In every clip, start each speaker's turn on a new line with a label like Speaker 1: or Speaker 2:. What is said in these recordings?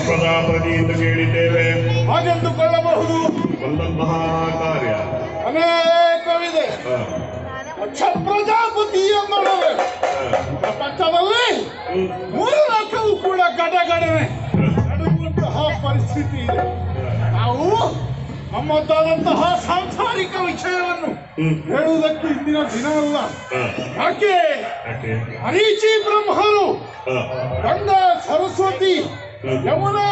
Speaker 1: ಪ್ರಜಾಪತಿ ಎಂದು ಕೇಳಿದ್ದೇವೆ.
Speaker 2: ಹಾಗೆಂದುಕೊಳ್ಳಬಹುದು.
Speaker 1: ಒಂದೊಂದು ಕಾರ್ಯ
Speaker 2: ಅನೇಕವಿದೆ. ಪ್ರಜಾಪತಿ ಎಂಬುದು ಪ್ರಪಂಚದಲ್ಲಿ 3 ಲಕ್ಷವೂ ಕೂಡ ಗಡಗಡನೆ ನಡುವಂತಹ ಪರಿಸ್ಥಿತಿ ಇದೆ. ನಾವು ನಮ್ಮದಾದಂತಹ ಸಾಂಸಾರಿಕ ವಿಷಯವನ್ನು ಹೇಳುವುದಕ್ಕೆ ಇಂದಿನ ದಿನವಲ್ಲ. ಯಾಕೆ ಮರೀಚಿ ಬ್ರಹ್ಮರು ಗಂಗಾ ಸರಸ್ವತಿ ಯಮುನಾ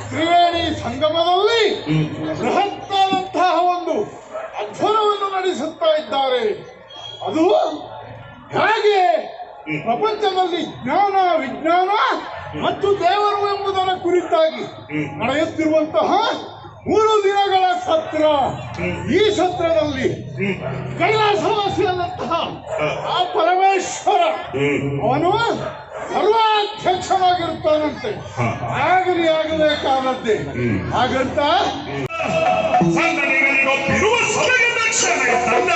Speaker 2: ತ್ರಿವೇಣಿ ಸಂಗಮದಲ್ಲಿ ಬೃಹತ್ತಾದಂತಹ ಒಂದು ಅಧ್ವರವನ್ನು ನಡೆಸುತ್ತಾ ಇದ್ದಾರೆ. ಅದು ಹೇಗೆ ಪ್ರಪಂಚದಲ್ಲಿ ಜ್ಞಾನ ವಿಜ್ಞಾನ ಮತ್ತು ದೇವರು ಎಂಬುದರ ಕುರಿತಾಗಿ ನಡೆಯುತ್ತಿರುವಂತಹ 3 ದಿನಗಳ ಸತ್ರ. ಈ ಸತ್ರದಲ್ಲಿ ಕೈಲಾಸವಾಸಿಯಾದಂತಹ ಆ ಪರಮೇಶ್ವರ ಅವನು ಸರ್ವಾಧ್ಯಕ್ಷನಾಗಿರುತ್ತಾನಂತೆ. ಆಗಬೇಕಾದದ್ದೇ. ಹಾಗಂತ
Speaker 1: ಸಂಘಟನೆಗಳಿಗೊಪ್ಪಿರುವ ಸಭೆಗೆ ದಕ್ಷಿಣ ತಂಡ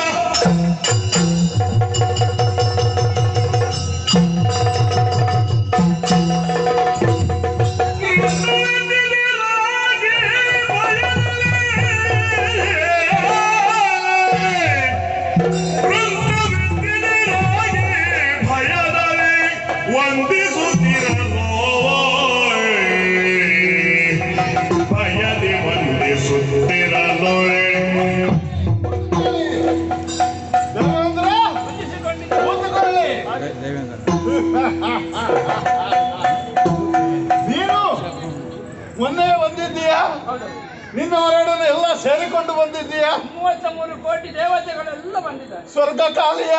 Speaker 2: ನೀನು ಮೊನ್ನೆ ಬಂದಿದ್ದೀಯಾ? ನಿನ್ನ ಹೊರಡನೆ ಎಲ್ಲ ಸೇರಿಕೊಂಡು ಬಂದಿದ್ದೀಯಾ?
Speaker 3: 33 ಕೋಟಿ ದೇವತೆಗಳೆಲ್ಲ ಬಂದಿದ್ದಾರೆ.
Speaker 2: ಸ್ವರ್ಗ ಖಾಲಿಯ?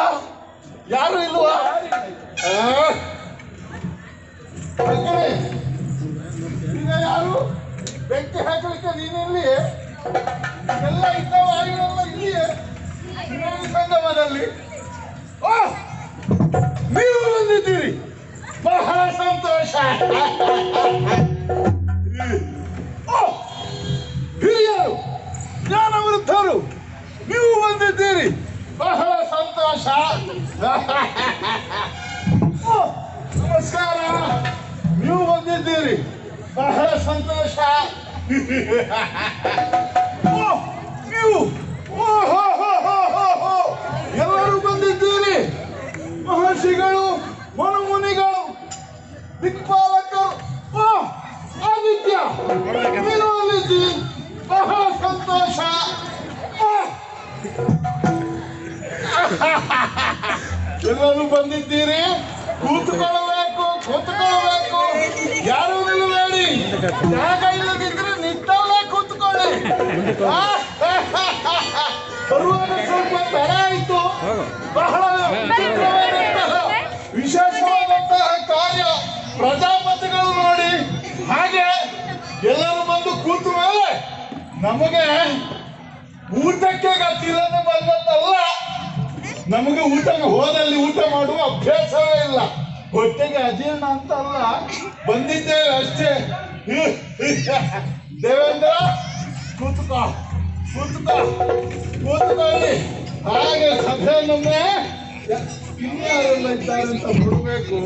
Speaker 2: ಯಾರು ಇಲ್ವಾ? ಈಗ ಯಾರು ಬೆಂಕಿ ಹಾಕಲಿಕ್ಕೆ ನೀನಿಲ್ಲಿ ಎಲ್ಲ ಇದ್ದವ ಆಗಿರಲ್ಲ ಇಲ್ಲಿಯೇ ಸಂಗಮದಲ್ಲಿ. ನೀವು ಬಂದಿದ್ದೀರಿ, ಬಹಳ ಸಂತೋಷ. ಹಿರಿಯರು ಜ್ಞಾನವೃದ್ಧರು ನೀವು ಬಂದಿದ್ದೀರಿ, ಬಹಳ ಸಂತೋಷ. ನಮಸ್ಕಾರ. ನೀವು ಬಂದಿದ್ದೀರಿ, ಬಹಳ ಸಂತೋಷ. ನೀವು ಎಲ್ಲರೂ ಬಂದಿದ್ದೀರಿ, ಮಹರ್ಷಿಗಳು ಮನುಮುನಿಗಳು ದಿಕ್ಪಾಲಕರು. ಆದಿತ್ಯ ನೀನು ಬಂದಿದ್ದಿ, ಬಹಳ ಸಂತೋಷ. ಎಲ್ಲರೂ ಬಂದಿದ್ದೀರಿ, ಕೂತ್ಕೊಳ್ಳಬೇಕು ಕೂತ್ಕೊಳ್ಳಬೇಕು, ಯಾರು ನಿಲ್ಲಬೇಡಿ. ಜಾಗ ಇಲ್ಲದಿದ್ರೆ ನಿಂತಲ್ಲೇ ಕೂತ್ಕೊಳ್ಳಿ. ಬರುವಾಗ ಸ್ವಲ್ಪ ತಡ ಆಯ್ತು. ಬಹಳ ವಿಶೇಷವಾದಂತಹ ಕಾರ್ಯ ಪ್ರಜಾಪತಿಗಳು ನೋಡಿ. ಹಾಗೆ ಎಲ್ಲರೂ ಬಂದು ಕೂತು ಮೇಲೆ ನಮಗೆ ಊಟಕ್ಕೆ ಗತಿಲ್ಲದೆ ಬಂದದ್ದಲ್ಲ. ನಮಗೆ ಊಟಕ್ಕೆ ಹೋದಲ್ಲಿ ಊಟ ಮಾಡುವ ಅಭ್ಯಾಸವೇ ಇಲ್ಲ. ಹೊಟ್ಟೆಗೆ ಅಜೀರ್ಣ ಅಂತ ಅಲ್ಲ, ಬಂದಿದ್ದೇವೆ ಅಷ್ಟೇ. ದೇವೇಂದ್ರ ಕೂತ್ಕೋ ಕೂತ್ಕೋ ಕೂತ್ಕೊಳ್ಳಿ. ಹಾಗೆ ಸಭೆಯನ್ನೊಮ್ಮೆ ಇನ್ಯಾರೆಲ್ಲ ಇದ್ದಾರೆ ಅಂತ ನೋಡಬೇಕು.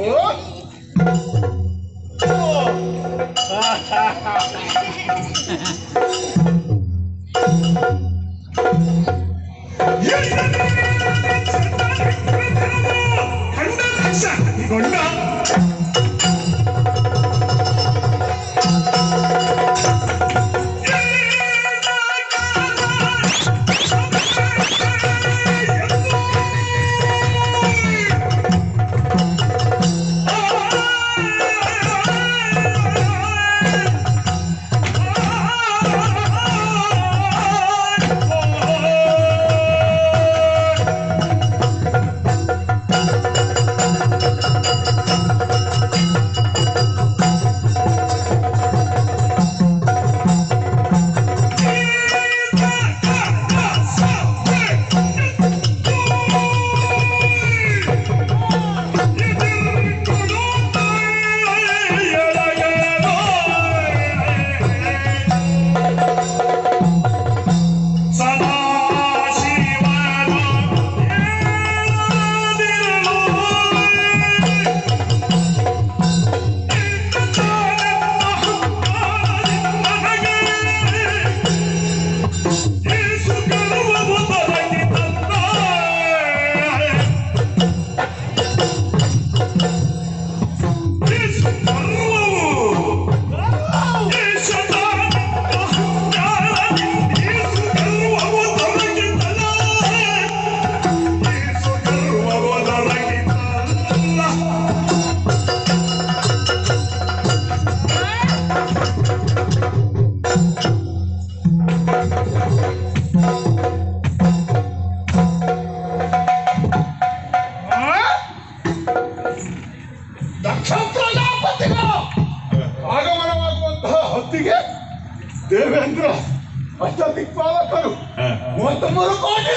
Speaker 1: ಗೊಂಡ
Speaker 2: ದಕ್ಷ ಪ್ರಜಾಪತಿಗಳ ಆಗಮನವಾಗುವಂತಹ ಹೊತ್ತಿಗೆ ದೇವೇಂದ್ರ ಅಷ್ಟದಿಕ್ಪಾಲಕರು 33 ಕೋಟಿ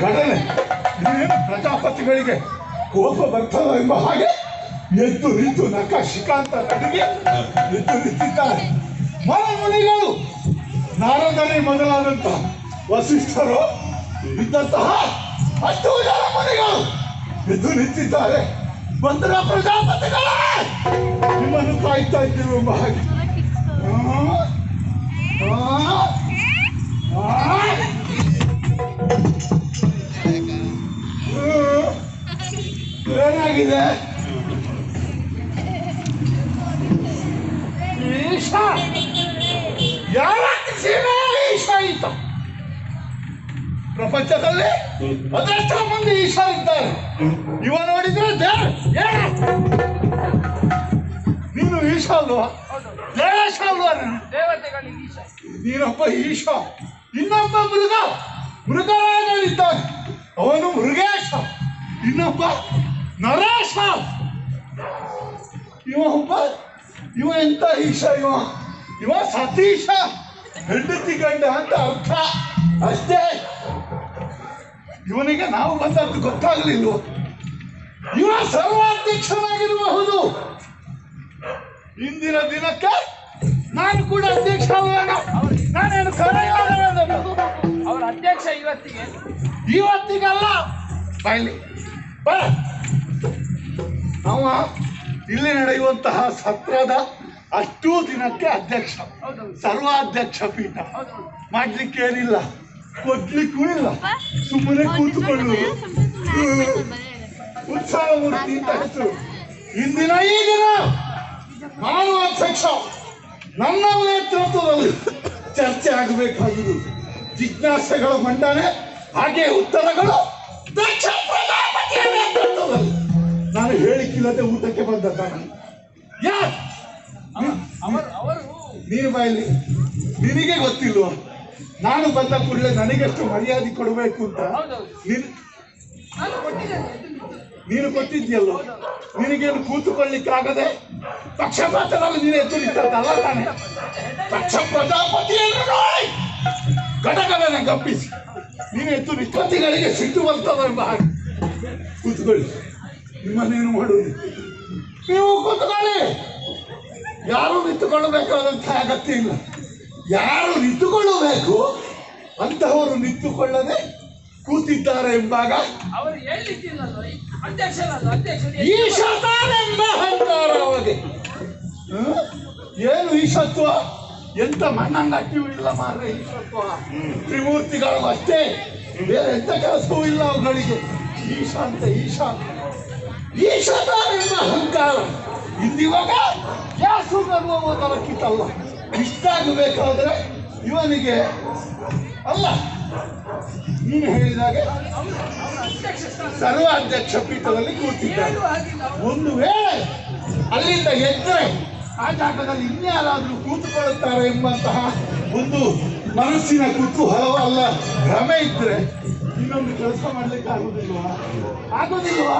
Speaker 2: ಘಟನೆ ಇದೇನು ಪ್ರಜಾಪತಿಗಳಿಗೆ ಕೋಪ ಬರ್ತದ ಎಂಬ ಹಾಗೆ ಎದ್ದು ನಿಂತು ನಕ ಶಿಕಾಂತ ನಡಿಗೆ ಎದ್ದು ನಿಂತಿದ್ದಾರೆ. ಮುನಿಗಳು ನಾರದನೇ ಮೊದಲಾದಂತಹ ವಸಿಷ್ಠರು ಇದ್ದಂತಹ 10 ಜನ ಮುನಿಗಳು ಎದ್ದು ನಿಂತಿದ್ದಾರೆ. ಬಂದರ ಪ್ರಜಾಪತಿಗಳೇ ನಿಮ್ಮನ್ನು ಕಾಯ್ತಾ ಇದ್ದೀವಿ ಎಂಬ ಹಾಗೆ. ಏನಾಗಿದೆ? ಈಶ ಯಾವ ಈಶ ಈತ ಪ್ರಪಂಚದಲ್ಲಿ ಅದೆಷ್ಟೋ ಮಂದಿ ಈಶ ಇದ್ದಾರೆ. ಇವ ನೋಡಿದ್ರೆ ನೀನು ಈಶ ಅಲ್ವಾ? ದೇವೇಶ ಅಲ್ವಾ?
Speaker 3: ದೇವತೆಗಳಿಗೆ ಈಶ.
Speaker 2: ನೀನೊಬ್ಬ ಈಶ, ಇನ್ನೊಬ್ಬ ಮೃಗರಾಜನಿದ್ದಾನೆ, ಅವನು ಮೃಗೇಶ, ಇನ್ನೊಬ್ಬ ನರೇಶ. ಇವ ಎಂತ ಈಶ? ಇವ ಸತೀಶ, ಹೆಂಡತಿ ಗಂಡ ಅಂತ ಅರ್ಥ ಅಷ್ಟೇ. ಇವನಿಗೆ ನಾವು ಬಂದದ್ದು ಗೊತ್ತಾಗಲಿಲ್ವ? ಇವ ಸರ್ವಾಧ್ಯಕ್ಷನಾಗಿರಬಹುದು. ಇಂದಿನ ದಿನಕ್ಕೆ ನಾನು ಕೂಡ ಅಧ್ಯಕ್ಷ ಅಲ್ವೇನೋ? ನಾನೇನು
Speaker 3: ಅವರ ಅಧ್ಯಕ್ಷ
Speaker 2: ಇವತ್ತಿಗಲ್ಲ, ಬಾಯ್ಲಿ ಅವ ಇಲ್ಲಿ ನಡೆಯುವಂತಹ ಸತ್ರದ ಅಷ್ಟೂ ದಿನಕ್ಕೆ ಅಧ್ಯಕ್ಷ, ಸರ್ವಾಧ್ಯಕ್ಷ ಪೀಠ. ಮಾಡ್ಲಿಕ್ಕೆ ಏನಿಲ್ಲ, ಕೊಡ್ಲಿಕ್ಕೂ ಇಲ್ಲ, ಸುಮ್ಮನೆ ಕೂತ್ಕೊಳ್ಳುವುದು. ಉತ್ಸಾಹ ಮೂರ್ತಿ ಅಂತ ಹೆಸರು. ಇಂದಿನ ಈ ದಿನ ನಾನು ಅಧ್ಯಕ್ಷ, ನನ್ನ ನೇತೃತ್ವದಲ್ಲಿ ಚರ್ಚೆ ಆಗಬೇಕಾಗುವುದು. ಜಿಜ್ಞಾಸೆಗಳ ಮಂಡನೆ, ಹಾಗೆ ಉತ್ತರಗಳು ದಕ್ಷ ಪ್ರಜಾಪತಿಯ ನೇತೃತ್ವದಲ್ಲಿ. ನಾನು ಹೇಳಿಕ್ಕಿಲ್ಲದೆ ಊಟಕ್ಕೆ ಬಂದ ನೀನು ಬಾಯಲ್ಲಿ ನಿನಗೆ ಗೊತ್ತಿಲ್ವ? ನಾನು ಬಂದ ಕೂಡಲೇ ನನಗೆಷ್ಟು ಮರ್ಯಾದೆ ಕೊಡಬೇಕು ಅಂತ ನೀನು ಕೊಟ್ಟಿದ್ಯಲ್ಲ. ನಿನಗೇನು ಕೂತುಕೊಳ್ಳಿಕ್ಕಾಗದೆ ಪಕ್ಷಪಾತದಲ್ಲಿ ನೀನು ಎದ್ದು ನಿಂತದ್ದಲ್ಲ ತಾನೆ? ಪಕ್ಷ ಪ್ರಜಾಪತಿಯನ್ನು ನೋಡಿ ಘಟಕಗಳನ್ನು ಗಪ್ಪಿಸಿ ನೀನು ಎದ್ದು ನಿಷ್ಪತ್ತಿಗಳಿಗೆ ಸಿಟ್ಟು ಬರ್ತದ ಎಂಬ ಹಾಗೆ. ಕೂತ್ಕೊಳ್ಳಿ, ನಿಮ್ಮನ್ನೇನು ಮಾಡುವುದು? ನೀವು ಕೂತ್ಕೊಳ್ಳಿ. ಯಾರು ನಿಂತುಕೊಳ್ಳಬೇಕಾದಂತಹ ಅಗತ್ಯ ಇಲ್ಲ. ಯಾರು ನಿಂತುಕೊಳ್ಳಬೇಕು ಅಂತಹವರು ನಿಂತುಕೊಳ್ಳದೆ ಕೂತಿದ್ದಾರೆ ಎಂಬಾಗ
Speaker 3: ಅವರು ಹೇಳಿದ್ದಿಲ್ಲ ಅಧ್ಯಕ್ಷನಲ್ಲ ಅಧ್ಯಕ್ಷ
Speaker 2: ಈಶತಾನೆಂಬ ಅಹಂಕಾರ ಅವಗೆ. ಏನು ಈಶತ್ವ? ಎಂತ ಮಣ್ಣಂಗಟ್ಟಿಯೂ ಇಲ್ಲ ಮಾರ್ರೆ ಈಶತ್ವ. ತ್ರಿಮೂರ್ತಿಗಳು ಅಷ್ಟೇ, ಬೇರೆ ಎಂತ ಕೆಲಸವೂ ಇಲ್ಲ ಅವುಗಳಿಗೆ. ಈಶ ಅಂತ ಈಶತಾನೆಂಬ ಅಹಂಕಾರ. ಇಂದಿವಾಗ ಗ್ಯಾಸು ಬರುವ ತರಕ್ಕಿತ್ತಲ್ಲ. ಇಷ್ಟಾಗಬೇಕಾದ್ರೆ ಇವನಿಗೆ ಅಲ್ಲ, ನೀನು ಹೇಳಿದಾಗೆ ಸರ್ವಾಧ್ಯಕ್ಷ ಪೀಠದಲ್ಲಿ ಕೂತಿದ್ದಾನೆ. ಒಂದು ವೇಳೆ ಅಲ್ಲಿಂದ ಎದ್ದರೆ ಆ ಜಾಗದಲ್ಲಿ ಇನ್ಯಾರಾದ್ರೂ ಕೂತುಕೊಳ್ಳುತ್ತಾರೆ ಎಂಬಂತಹ ಒಂದು ಮನಸ್ಸಿನ ಕುತೂಹಲವ ಅಲ್ಲ ಭ್ರಮೆ ಇದ್ರೆ ಇನ್ನೊಂದು ಕೆಲಸ ಮಾಡ್ಲಿಕ್ಕೆ ಆಗುದಿಲ್ವಾ?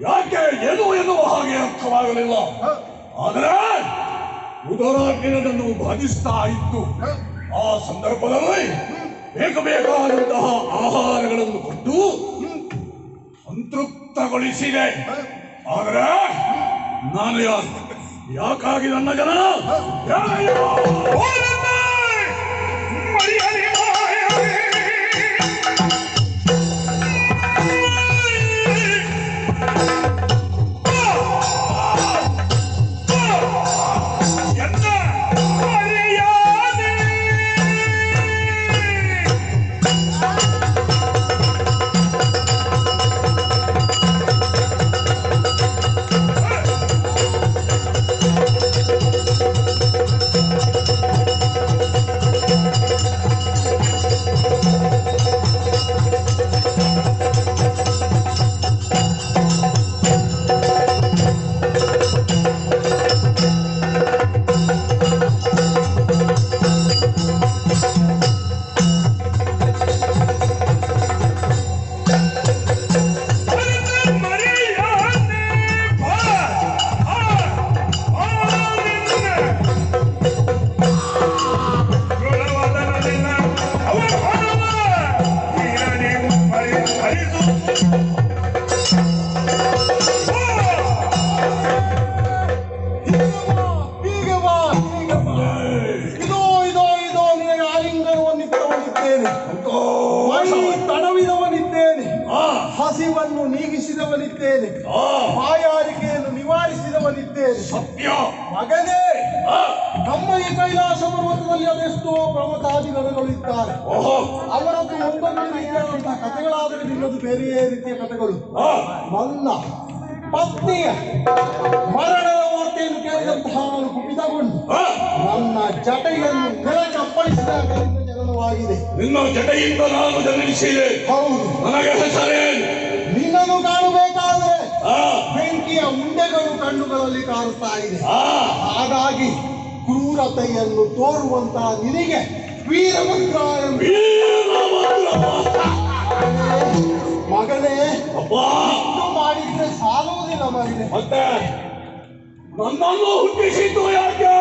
Speaker 4: ಯಾಕೆ ಏನು ಎನ್ನುವ ಹಾಗೆ ಅರ್ಥವಾಗಲಿಲ್ಲ. ಆದರೆ ಉದರಾಗ್ನಿಯನ್ನು ಬಾಧಿಸ್ತಾ ಇತ್ತು. ಆ ಸಂದರ್ಭದಲ್ಲಿ ಬೇಕಾದಂತಹ ಆಹಾರಗಳನ್ನು ಕೊಟ್ಟು ಸಂತೃಪ್ತಗೊಳಿಸಿದೆ. ಆದರೆ ನಾನು ಯಾಕಾಗಿ ನನ್ನ ಜನನ
Speaker 2: ಹಸಿವನ್ನು ನೀಗಿಸಿದವನಿದ್ದೇನೆ, ಬಾಯಾರಿಕೆಯನ್ನು ನಿವಾರಿಸಿದವನಿದ್ದೇನೆ.
Speaker 4: ಸತ್ಯ
Speaker 2: ಮಗನೇ, ನಮ್ಮ ಈ ಕೈಲಾಸ ಪರ್ವತದಲ್ಲಿ ಅದೆಷ್ಟೋ ಪ್ರಮತಾದಿಗಣಗಳಿದ್ದಾರೆ. ಅವರದ್ದು ಒಂದೊಂದು ರೀತಿಯಾದಂತಹ ಕಥೆಗಳಾದರೆ ನಿನ್ನದು ಬೇರೆಯೇ ರೀತಿಯ ಕಥೆಗಳು. ನನ್ನ ಪತ್ನಿಯ ಮರಣದ ವಾರ್ತೆಯನ್ನು ಕೇಳಿದಂತಹ ನಾನು ಕುಪಿತಗೊಂಡು ನನ್ನ ಜಟೆಯನ್ನು ಕೆಳಗಪ್ಪಳಿಸಿದಾಗ ಜನನವಾಗಿದೆ.
Speaker 4: ನಿನ್ನ ಜಟೆಯಿಂದ ನಾನು ಜನಿಸಿದೆ.
Speaker 2: ಹೌದು,
Speaker 4: ನನಗೆ ಹೆಸರೇನು?
Speaker 2: ನಿನ್ನನ್ನು ಕಾಣಬೇಕಾದ್ರೆ ಬೆಂಕಿಯ ಉಂಡೆಗಳು ಕಣ್ಣುಗಳಲ್ಲಿ ಕಾಣುತ್ತಾ ಇದೆ. ಹಾಗಾಗಿ ಕ್ರೂರತೆಯನ್ನು ತೋರುವಂತಹ ನಿನಗೆ ವೀರಭದ್ರ ಮಗನೇ ಮಾಡಿದ್ರೆ ಸಾಲುವುದಿಲ್ಲ ಮಗನೇ.
Speaker 4: ಮತ್ತೆ ನನ್ನನ್ನು ಹುಟ್ಟಿಸಿದ್ದು ಯಾಕೆ?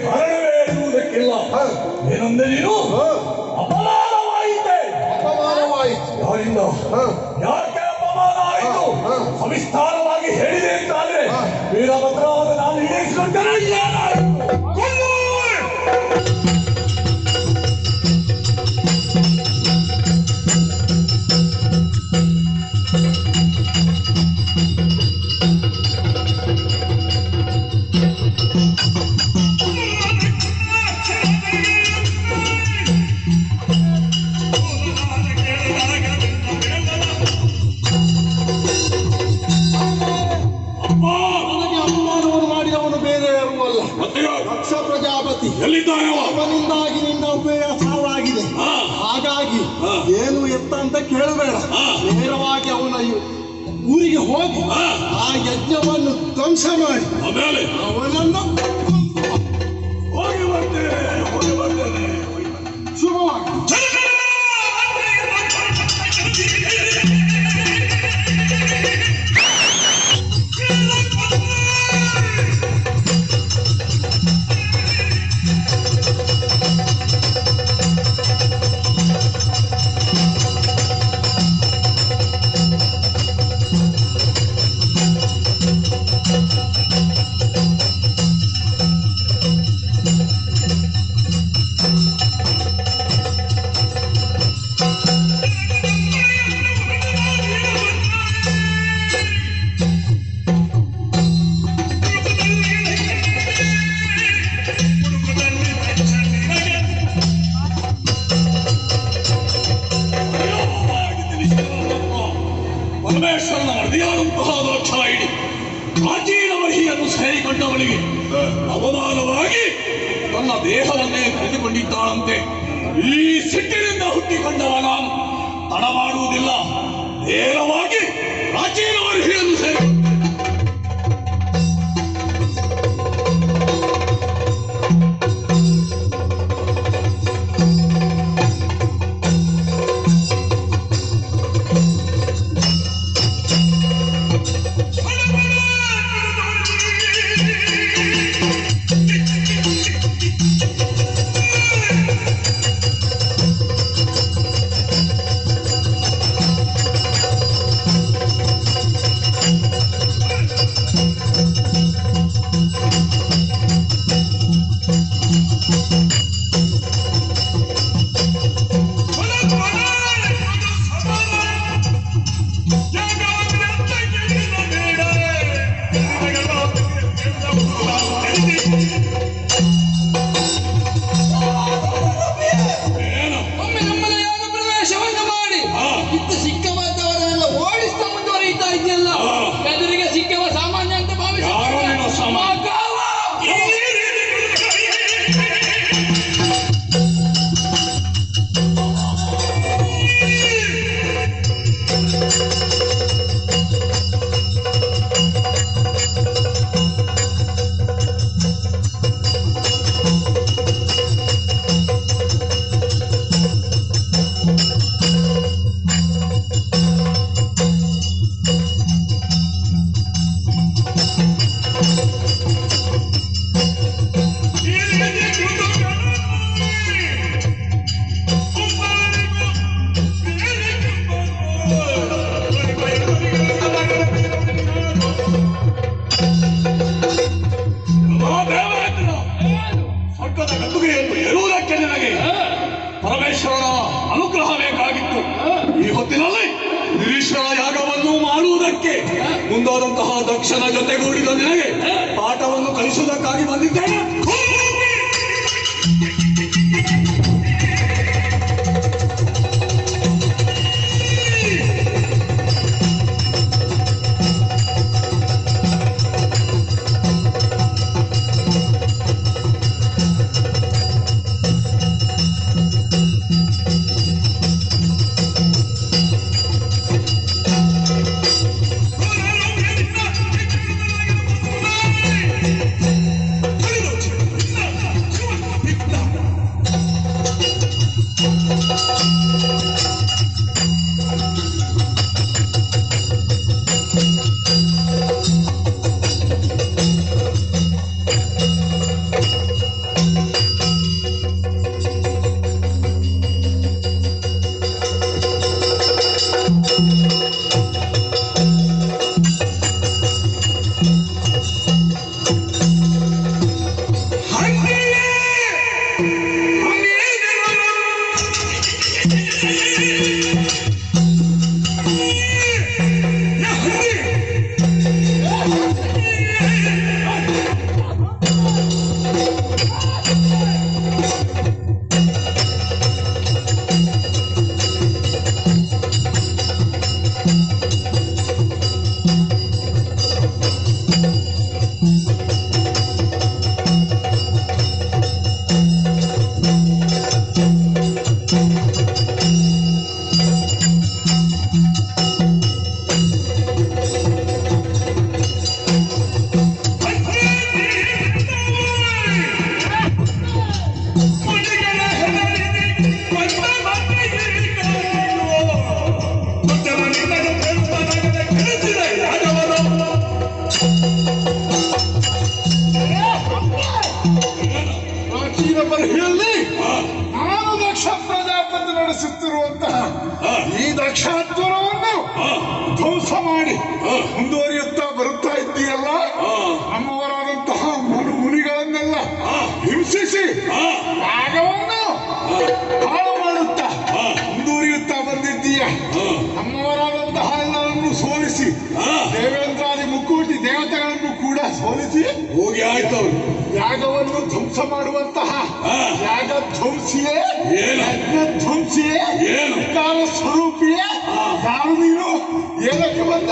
Speaker 4: ಕಾರಣವೇ ಇರುವುದಕ್ಕಿಲ್ಲ. ಏನಂದ್ರೆ ನೀನು ಅಪಮಾನವಾಯಿತೆ.
Speaker 2: ಅಪಮಾನವಾಯಿತು.
Speaker 4: ಯಾರಿಂದ? ಯಾಕೆ ಅಪಮಾನ ಆಯಿತು? ಸವಿಸ್ತಾರವಾಗಿ ಹೇಳಿದೆ ಅಂತಾದ್ರೆ ವೀರಭದ್ರವಾದ ನಾನು ಈಡೇರಿಸಿಕೊಂಡರೆ ಏನಾಯಿತು?
Speaker 2: ದಕ್ಷ ಪ್ರಜಾಪತಿ ಅವನಿಂದಾಗಿ ನಿನ್ನ ಉಪಯೋಗ ಸಾವಾಗಿದೆ. ಹಾಗಾಗಿ ಏನು ಎತ್ತ ಅಂತ ಕೇಳಬೇಡ, ನೇರವಾಗಿ ಅವನ ಊರಿಗೆ ಹೋಗಿ ಆ ಯಜ್ಞವನ್ನು ಧ್ವಂಸ ಮಾಡಿ ಅವನನ್ನು
Speaker 4: ಹೋಗಿ ಬರ್ತೇನೆ.
Speaker 2: ಶುಭವಾಗಿ
Speaker 4: ಪರಮೇಶ್ವರನ ವರದಿಯಾದಂತಹ ದಾಕ್ಷಾಯಿಣಿ ಪ್ರಾಚೀನ ಮಹಿಯನ್ನು ಸೇರಿಕೊಂಡವನಿಗೆ ಅವಮಾನವಾಗಿ ತನ್ನ ದೇಹವನ್ನೇ ಕಳೆದುಕೊಂಡಿದ್ದಾಳಂತೆ. ಈ ಸಿಟ್ಟಿನಿಂದ ಹುಟ್ಟಿಕೊಂಡವ ನಾನು ತಡ ಮಾಡುವುದಿಲ್ಲ, ನೇರವಾಗಿ ಪ್ರಾಚೀನ ಮಹಿಯನ್ನು ಸೇರಿ
Speaker 3: ಒಮ್ಮೆ ನಮ್ಮನ್ನ ಯಾಗ ಪ್ರವೇಶವನ್ನು ಮಾಡಿ ಇತ್ತು ಸಿಕ್ಕವಾದವರೆಲ್ಲ ಓಡಿಸ್ತಾ ಮುಂದುವರಿಯುತ್ತಾ ಇದೆಯಲ್ಲ. ಎದುರಿಗೆ ಸಿಕ್ಕವ ಸಾಮಾನ್ಯ ಅಂತ ಭಾವಿಸಿ ಸ್ವರ್ಗದ ಗದ್ದುಗೆಯನ್ನು ಏರುವುದಕ್ಕೆ ನನಗೆ ಪರಮೇಶ್ವರನ ಅನುಗ್ರಹ ಬೇಕಾಗಿತ್ತು. ಈ ಹೊತ್ತಿನಲ್ಲಿ ನಿರೀಶ್ವರ ಯಾಗವನ್ನು ಮಾಡುವುದಕ್ಕೆ ಮುಂದಾದಂತಹ ದಕ್ಷನ ಜೊತೆಗೂಡಿದ ನಿನಗೆ ಪಾಠವನ್ನು ಕಲಿಸುವುದಕ್ಕಾಗಿ ಬಂದಿದ್ದೇನೆ.
Speaker 2: ಈ ದಕ್ಷಾತ್ವರವನ್ನು ಧ್ವಂಸ ಮಾಡಿ ಮುಂದುವರಿಯುತ್ತಾ ಬರುತ್ತಾ ಇದ್ದೀಯಲ್ಲ, ನಮ್ಮವರಾದಂತಹ ಮುನಿಗಳನ್ನೆಲ್ಲ ಹಿಂಸಿಸಿ ಯಾಗವನ್ನು ಹಾಳು ಮಾಡುತ್ತಾ ಮುಂದುವರಿಯುತ್ತಾ ಬಂದಿದ್ದೀಯ. ನಮ್ಮವರಾದಂತಹ ಎಲ್ಲರನ್ನು ಸೋಲಿಸಿ ದೇವೇಂದ್ರಾದಿ ಮುಕ್ಕೋಟಿ ದೇವತೆಗಳನ್ನು ಕೂಡ ಸೋಲಿಸಿ
Speaker 4: ಹೋಗಿ ಆಯ್ತು
Speaker 2: ಯಾಗವನ್ನು ಧ್ವಂಸ ಮಾಡುವಂತಹ ಯಾಗ ಧ್ವಂಸಿಯೇ, ಯಜ್ಞ ಧ್ವಂಸಿಯೇ, ಕಾಲ ಸ್ವರೂಪಿಯೇ ಯಾರು ನೀನು? ಏನಕ್ಕೆ ಬಂದ?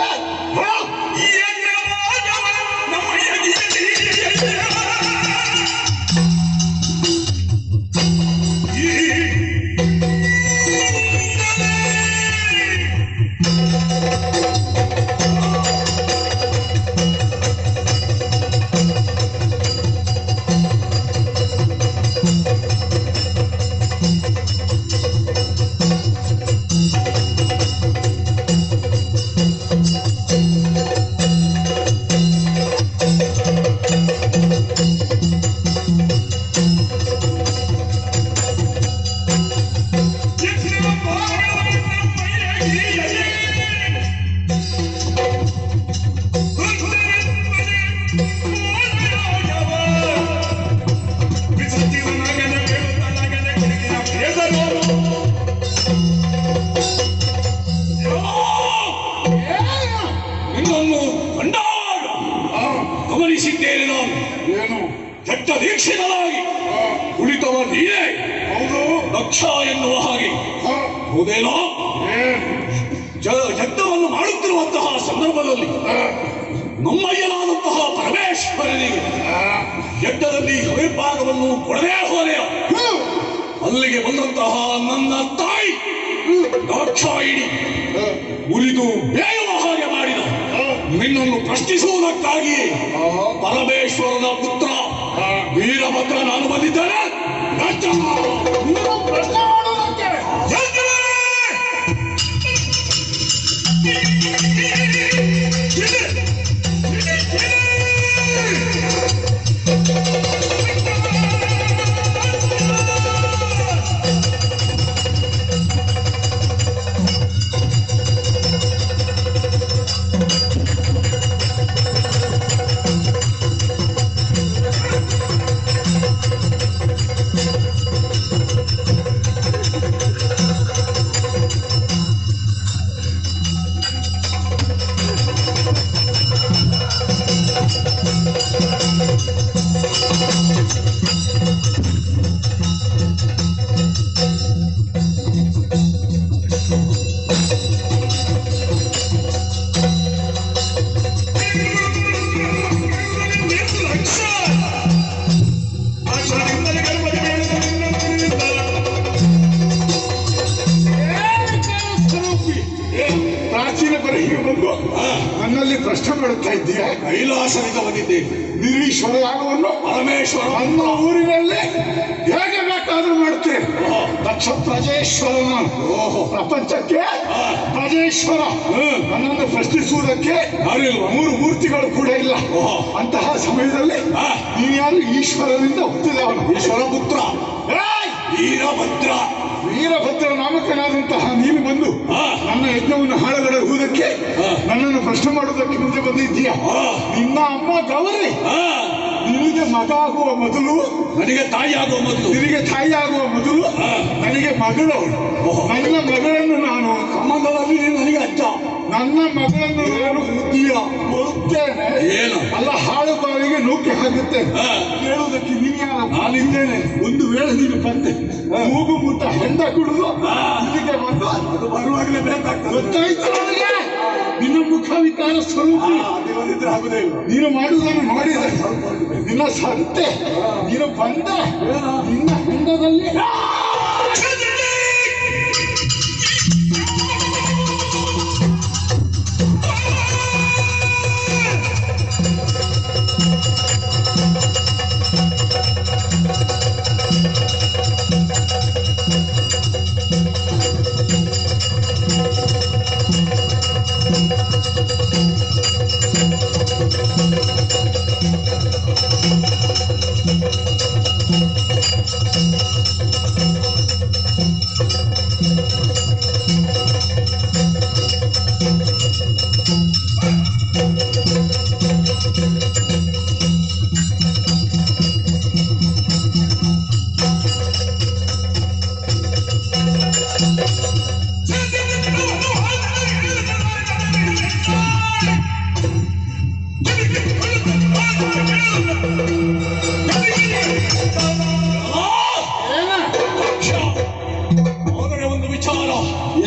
Speaker 4: ನಿನ್ನನ್ನು ಕಂಡಾಗ ಗಮನಿಸಿದ್ದೇನೆ ನಾನು.
Speaker 2: ಏನು?
Speaker 4: ಕೆಟ್ಟ ದೀಕ್ಷಿತನಾಗಿ ಕುಳಿತವ ನೀನೇ.
Speaker 2: ಹೌದು.
Speaker 4: ದಕ್ಷ ಎನ್ನುವ ಹಾಗೆ ಹೌದೇನೋ? ಯಜ್ಞವನ್ನು ಮಾಡುತ್ತಿರುವಂತಹ ಸಂದರ್ಭದಲ್ಲಿ ನಮ್ಮಯ್ಯನಾದಂತಹ ಪರಮೇಶ್ವರನಿಗೆ ಯಜ್ಞದಲ್ಲಿ ಹವಿರ್ಭಾಗವನ್ನು ಕೊಡದೇ ಹೋದೆಯ. ಅಲ್ಲಿಗೆ ಬಂದಂತಹ ನನ್ನ ತಾಯಿ ದಾಕ್ಷಾಯಿಣಿ ಉರಿದು ಬೇಯುವ ಹಾಗೆ ಮಾಡಿದ. ನಿನ್ನನ್ನು ಪ್ರಶ್ನಿಸುವುದಕ್ಕಾಗಿ ಪರಮೇಶ್ವರನ ಪುತ್ರ ವೀರಭದ್ರ ನಾನು ಬಂದಿದ್ದೇನೆ.
Speaker 2: ಪ್ರಶ್ನೆ ಮಾಡೋದಕ್ಕೆ ಪ್ರಾಚೀನ ಬರಹಿಗೆ ಬಂದು ನನ್ನಲ್ಲಿ ಪ್ರಶ್ನೆ ಮಾಡುತ್ತಾ ಇದ್ದೀಯ.
Speaker 4: ಕೈಲಾಸದಿಂದ ಬಂದಿದ್ದೇನೆ.
Speaker 2: ನಿರೀಶ್ವರ ಯಾಗವನ್ನು
Speaker 4: ಪರಮೇಶ್ವರ
Speaker 2: ನನ್ನ ಊರಿನಲ್ಲಿ ಹೇಗೆ ಬೇಕಾದ್ರೂ ಮಾಡುತ್ತೇನೆ. ದಕ್ಷ ಪ್ರಜೇಶ್ವರನ ಪ್ರಪಂಚಕ್ಕೆ ಪ್ರಜೇಶ್ವರ ನನ್ನನ್ನು ಪ್ರಶ್ನಿಸುವುದಕ್ಕೆ ಮೂರು ಮೂರ್ತಿಗಳು ಕೂಡ ಇಲ್ಲ. ಅಂತಹ ಸಮಯದಲ್ಲಿ ನೀನು ಯಾರು? ಈಶ್ವರನಿಂದ ಹುಟ್ಟಿದವನು,
Speaker 4: ಈಶ್ವರ ಪುತ್ರ ವೀರಭದ್ರ.
Speaker 2: ವೀರಭದ್ರ ನಾಮಕನಾದಂತಹ ನೀನು ಬಂದು ನನ್ನ ಯಜ್ಞವನ್ನು ಹಾಳುಗಡುವುದಕ್ಕೆ ನನ್ನನ್ನು ಪ್ರಶ್ನೆ ಮಾಡುವುದಕ್ಕೆ ಮುಂದೆ ಬಂದಿದ್ದೀಯ. ನಿನ್ನ ಅಮ್ಮ ಗೌರಿ ನಿನಗೆ ಮಗ ಆಗುವ ಮೊದಲು,
Speaker 4: ನನಗೆ ತಾಯಿ ಆಗುವ ಮೊದಲು,
Speaker 2: ನಿನಗೆ ತಾಯಿ ಆಗುವ ಮೊದಲು ನನಗೆ ಮಗಳವಳು. ನನ್ನ ಮಗಳನ್ನು ನಾನು
Speaker 4: ಸಂಬಂಧದಲ್ಲಿ ನನಗೆ ಅಜ್ಜ.
Speaker 2: ನನ್ನ ಮಗಳನ್ನು ನಾನು ಬರುತ್ತೇನೆ.
Speaker 4: ಏನು?
Speaker 2: ಅಲ್ಲ, ಹಾಳು ಬಾವಿಗೆ ನೂಕಿ ಹಾಕುತ್ತೇನೆ. ಕೇಳುವುದಕ್ಕೆ ನೀನು ಯಾರು? ನಾನಿದ್ದೇನೆ. ಒಂದು ವೇಳೆ ನೀನು ಬಂದೆ ಮೂಗು ಮುಟ್ಟ ಹೆಂಡ ಕುಡಿದು ಇಲ್ಲಿಗೆ ಬಂದು
Speaker 4: ಅದು ಬರುವಾಗಲೇ ಬೇಕಾಗ್ತದೆ.
Speaker 2: ಗೊತ್ತಾಯ್ತು ನನಗೆ ನಿನ್ನ ಮುಖ ವಿಕಾರ ಸ್ವರೂಪ. ನೀನು ಮಾಡುವುದನ್ನು ನೋಡಿದೆ. ನಿನ್ನ ಸಂತೆ ನೀನು ಬಂದ ನಿನ್ನ ಹೆಂಡದಲ್ಲಿ
Speaker 4: ಆದರೆ ಒಂದು ವಿಚಾರ.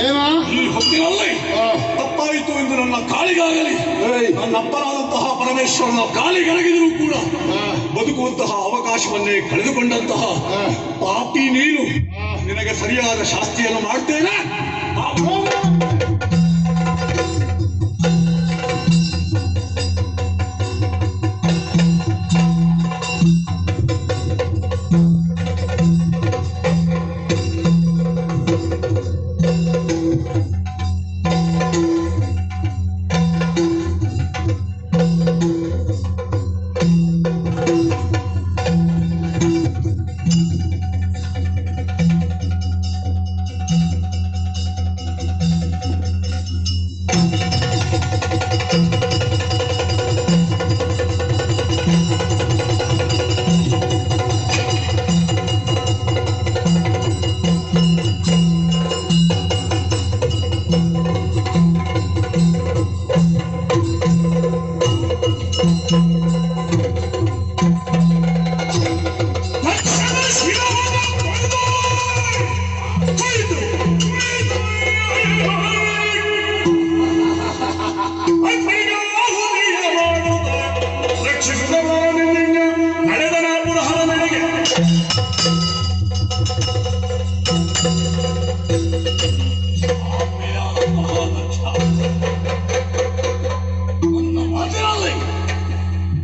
Speaker 2: ಏನ
Speaker 4: ಈ ಹೊತ್ತಿನಲ್ಲಿ ನನ್ನ ಕಾಲಿಗಾಗಲಿ ನನ್ನ ಅಪ್ಪನಾದಂತಹ ಪರಮೇಶ್ವರನ ಕಾಲಿಗೆರಗಿದರೂ ಕೂಡ ಬದುಕುವಂತಹ ಅವಕಾಶವನ್ನೇ ಕಳೆದುಕೊಂಡಂತಹ ಪಾಪಿ ನೀನು. ನಿನಗೆ ಸರಿಯಾದ ಶಾಸ್ತಿಯನ್ನು ಮಾಡ್ತೇನೆ.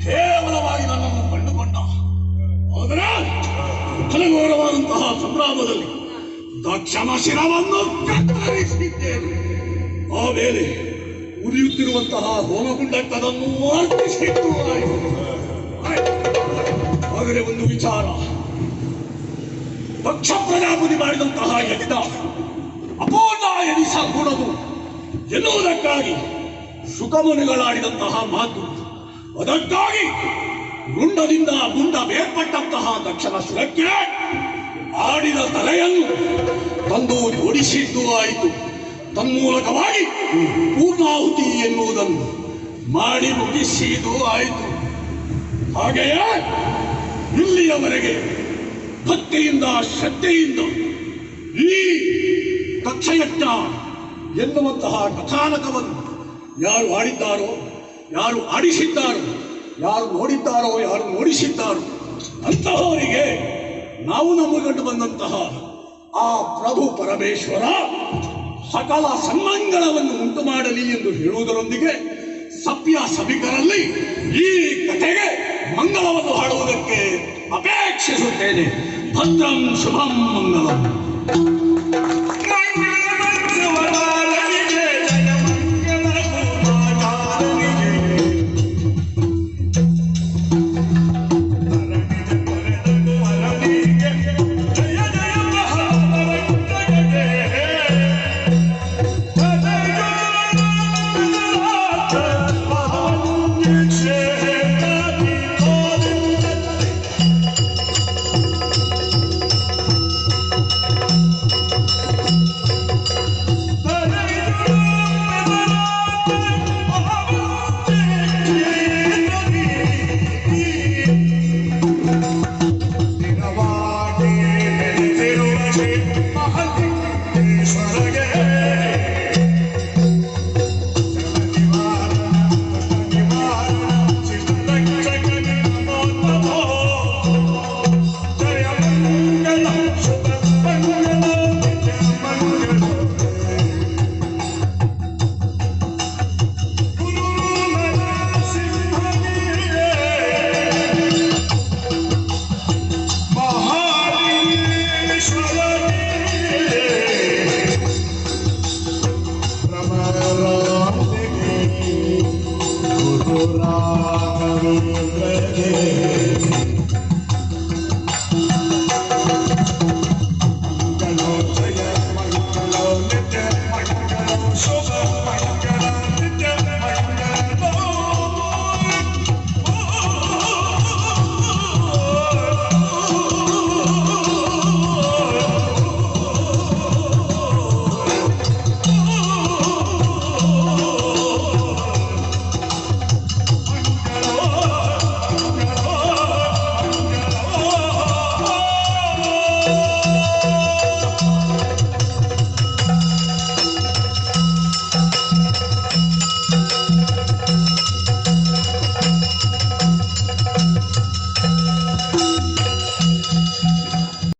Speaker 4: ಕೇವಲವಾಗಿ ನನ್ನನ್ನು ಕಂಡುಕೊಂಡ. ಆದರೆ ಫಲಘೋರವಾದಂತಹ ಸಂಗ್ರಾಮದಲ್ಲಿ ದಕ್ಷನ ಶಿರವನ್ನು ಕತ್ತರಿಸಿದ್ದೇನೆ. ಆಮೇಲೆ ಉರಿಯುತ್ತಿರುವಂತಹ ಹೋಮಗುಂಡಕ್ಕದನ್ನು ಅರ್ಪಿಸಿದ್ದು ಆಯಿತು. ಆದರೆ ಒಂದು ವಿಚಾರ, ದಕ್ಷ ಪ್ರಜಾಪತಿ ಮಾಡಿದಂತಹ ಯಜ್ಞ ಅಪೂರ್ಣ ಎನಿಸಕೂಡದು ಎನ್ನುವುದಕ್ಕಾಗಿ ಶುಕಮುನಿಗಳಾಡಿದಂತಹ ಮಾತು, ಅದಕ್ಕಾಗಿ ರುಂಡದಿಂದ ಮುಂಡ ಬೇರ್ಪಟ್ಟಂತಹ ದಕ್ಷನ ಶಿರಕ್ಕೆ ಆಡಿದ ತಲೆಯನ್ನು ತಂದು ಜೋಡಿಸಿದ್ದು ಆಯಿತು. ತನ್ಮೂಲಕವಾಗಿ ಪೂರ್ಣಾಹುತಿ ಎನ್ನುವುದನ್ನು ಮಾಡಿ ಮುಗಿಸಿದ್ದು ಆಯಿತು. ಹಾಗೆಯೇ ಇಲ್ಲಿಯವರೆಗೆ ಭಕ್ತಿಯಿಂದ ಶ್ರದ್ಧೆಯಿಂದ ಈ ದಕ್ಷಯಜ್ಞ ಎನ್ನುವಂತಹ ಕಥಾನಕವನ್ನು ಯಾರು ಆಡಿದ್ದಾರೋ, ಯಾರು ಆಡಿಸಿದ್ದಾರೋ, ಯಾರು ನೋಡಿದ್ದಾರೋ, ಯಾರು ನೋಡಿಸಿದ್ದಾರೋ ಅಂತಹವರಿಗೆ ನಾವು ನಮ್ಮಗಂಡು ಬಂದಂತಹ ಆ ಪ್ರಭು ಪರಮೇಶ್ವರ ಸಕಲ ಸನ್ಮಂಗಳವನ್ನು ಉಂಟು ಮಾಡಲಿ ಎಂದು ಹೇಳುವುದರೊಂದಿಗೆ ಸಭ್ಯ ಸಭಿಕರಲ್ಲಿ ಈ ಕಥೆಗೆ ಮಂಗಳವನ್ನು ಹಾಡುವುದಕ್ಕೆ ಅಪೇಕ್ಷಿಸುತ್ತೇನೆ. ಭದ್ರಂ ಶುಭಂ ಮಂಗಳಂ.
Speaker 1: Shobha